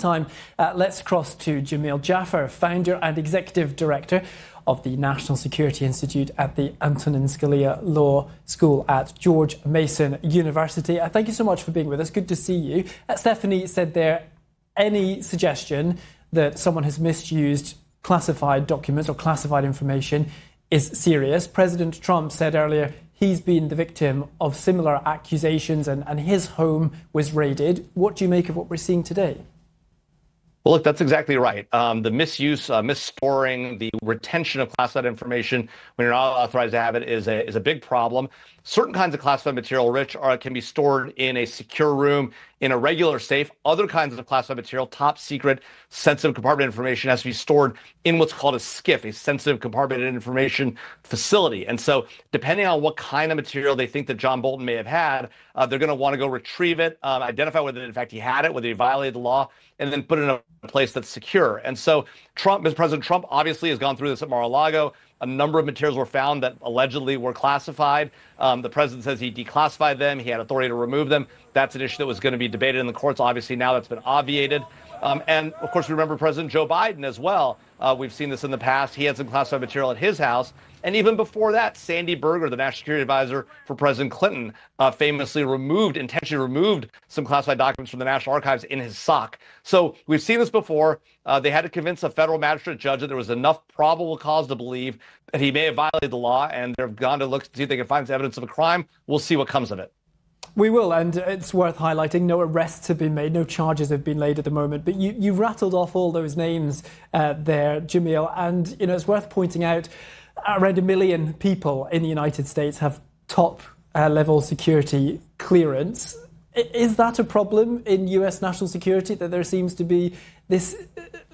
Time, let's cross to Jamil Jaffer, founder and executive director of the National Security Institute at the Antonin Scalia Law School at George Mason University. Thank you so much for being with us. Good to see you. Stephanie said there, any suggestion that someone has misused classified documents or classified information is serious. President Trump said earlier he's been the victim of similar accusations and his home was raided. What do you make of what we're seeing today? Well, look, that's exactly right. The misuse, misstoring, the retention of classified information when you're not authorized to have it is a big problem. Certain kinds of classified material, Rich, can be stored in a secure room, in a regular safe. Other kinds of classified material, top secret, sensitive compartment information, has to be stored in what's called a SCIF, a sensitive compartmented information facility. And so depending on what kind of material they think that John Bolton may have had, they're going to want to go retrieve it, identify whether in fact he had it, whether he violated the law, and then put it in a place that's secure. And so President Trump obviously has gone through this at Mar-a-Lago. A number of materials were found that allegedly were classified. The president says he declassified them. He had authority to remove them. That's an issue that was going to be debated in the courts. Obviously, now that's been obviated. And, of course, we remember President Joe Biden as well. We've seen this in the past. He had some classified material at his house. And even before that, Sandy Berger, the national security advisor for President Clinton, famously intentionally removed some classified documents from the National Archives in his sock. So we've seen this before. They had to convince a federal magistrate judge that there was enough probable cause to believe that he may have violated the law, and they've gone to look to see if they can find some evidence of a crime. We'll see what comes of it. We will, and it's worth highlighting, no arrests have been made, no charges have been laid at the moment, but you rattled off all those names there, Jamil, and it's worth pointing out around 1 million people in the United States have top level security clearance. Is that a problem in US national security, that there seems to be this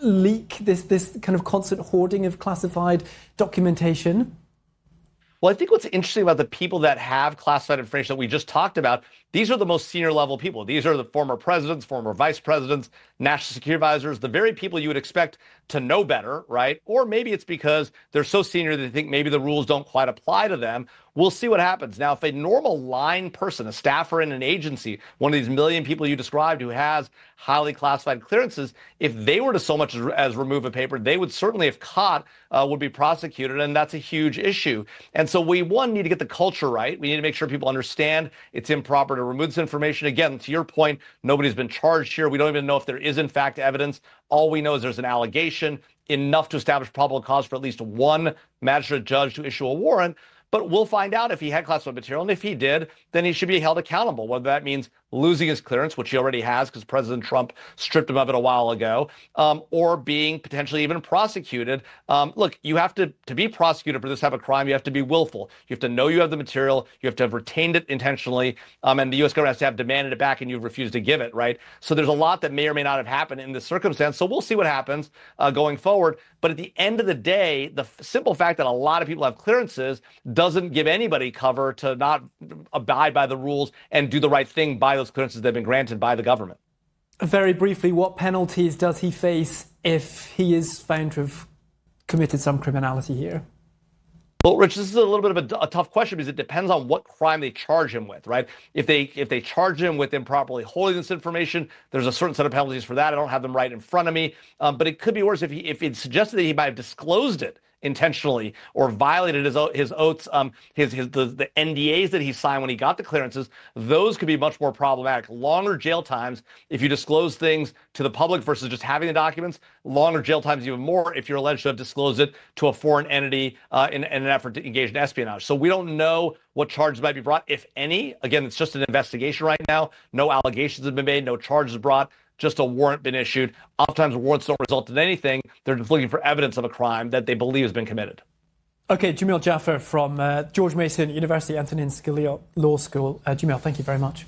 leak, this kind of constant hoarding of classified documentation? Well, I think what's interesting about the people that have classified information that we just talked about, these are the most senior level people. These are the former presidents, former vice presidents, national security advisors, the very people you would expect to know better, right? Or maybe it's because they're so senior that they think maybe the rules don't quite apply to them. We'll see what happens. Now, if a normal line person, a staffer in an agency, one of these 1 million people you described who has highly classified clearances, if they were to so much as remove a paper, they would certainly, if caught, would be prosecuted. And that's a huge issue. And so we, need to get the culture right. We need to make sure people understand it's improper to remove this information. Again, to your point, nobody's been charged here. We don't even know if there is, in fact, evidence. All we know is there's an allegation, enough to establish probable cause for at least one magistrate judge to issue a warrant. But we'll find out if he had classified material. And if he did, then he should be held accountable, whether that means losing his clearance, which he already has because President Trump stripped him of it a while ago, or being potentially even prosecuted. Look, you have to be prosecuted for this type of crime, you have to be willful. You have to know you have the material. You have to have retained it intentionally. And the U.S. government has to have demanded it back and you've refused to give it, right? So there's a lot that may or may not have happened in this circumstance. So we'll see what happens going forward. But at the end of the day, the simple fact that a lot of people have clearances doesn't give anybody cover to not abide by the rules and do the right thing by those clearances that have been granted by the government. Very briefly, what penalties does he face if he is found to have committed some criminality here? Well, Rich, this is a little bit of a tough question because it depends on what crime they charge him with, right? If they charge him with improperly holding this information, there's a certain set of penalties for that. I don't have them right in front of me, but it could be worse if it's suggested that he might have disclosed it intentionally or violated his oaths, the NDAs that he signed when he got the clearances. Those could be much more problematic. Longer jail times if you disclose things to the public versus just having the documents. Longer jail times even more if you're alleged to have disclosed it to a foreign entity in an effort to engage in espionage. So we don't know what charges might be brought, if any. Again, it's just an investigation right now. No allegations have been made, no charges brought. Just a warrant been issued. Oftentimes warrants don't result in anything. They're just looking for evidence of a crime that they believe has been committed. Okay, Jamil Jaffer from George Mason University, Antonin Scalia Law School. Jamil, thank you very much.